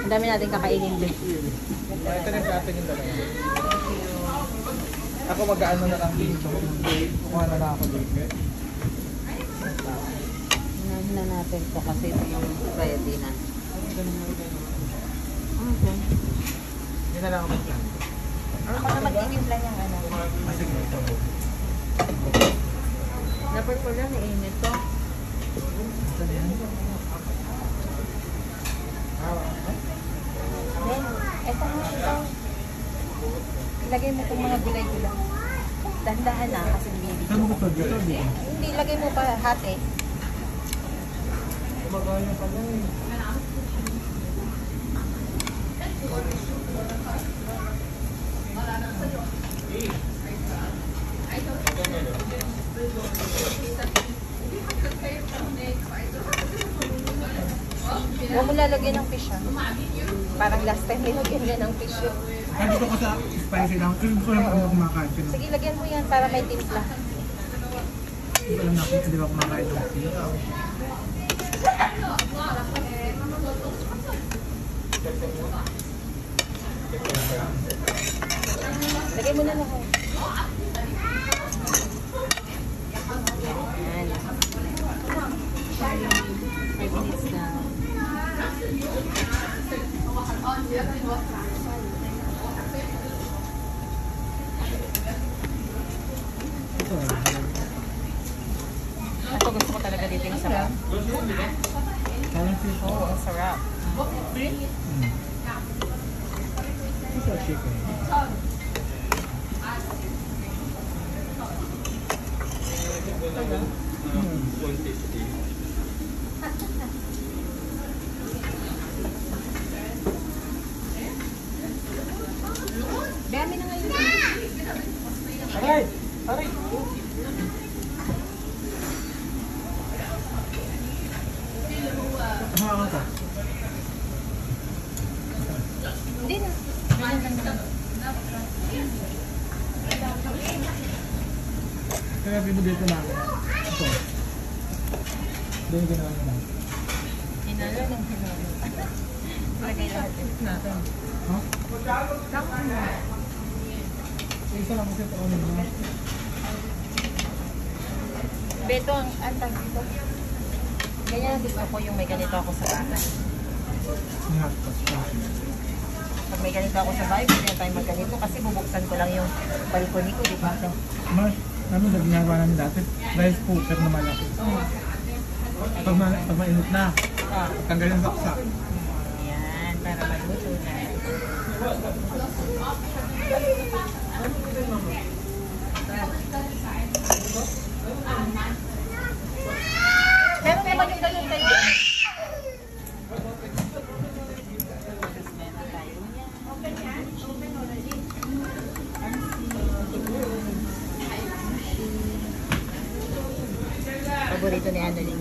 Ang dami natin kakainin din. Ito na yung natin yung dalawa. Ako mag-ano na lang dito. Kukuha na lang ako dito. Unahin na natin to kasi ito yung ready na. Okay. Hindi na lang ako mag-plan. Baka mag-inimpla niyang ano. Sige, ito. Dapat ko lang iinit to. Then, eto nga ito. Ilagay mo itong mga gulay-gulay. Dahan-dahan na kasi bibig. Saan mo ito dito? Hindi, ilagay mo pa hati. Magaya pala eh. Huwag mo lalagyan ng fish ha. Parang last time nilagyan niya ng fish yun. Ay, gusto ko sa spicy lang. Kasi gusto ko lang ako kumakain. Sige, lagyan mo yan para may timpla. Hindi ko alam na kung hindi ba kumakain ng fish. Lagay mo na lahat. Ayan. 5 minutes na. Ito gusto ko talaga dito yung sarap. Oo, ang sarap. Ito chicken. Dami na ngayon. Aray! Aray! Ano ka? Hindi na. Kaya pinudito namin. Ito. Ito yung ginawa nila. Hinalo ng hinalo. Lagay lahat natin. Ha? Isa lang kasi ito ano na. Beto ang antag dito. Ganyan gusto ko yung may ganito ako sa bahay. Lahat pa siya. Pag may ganito ako sa bahay, pwede tayo magganito kasi bubuksan ko lang yung balcony ko, di ba? Mas, ano na ginagawa namin dati? Rice cooker na malaki. Pag mainit na, tanggal yung saksak. Ayan, para magluto na. Pero naman yung ganun tayo. Paborito ni Annalyn.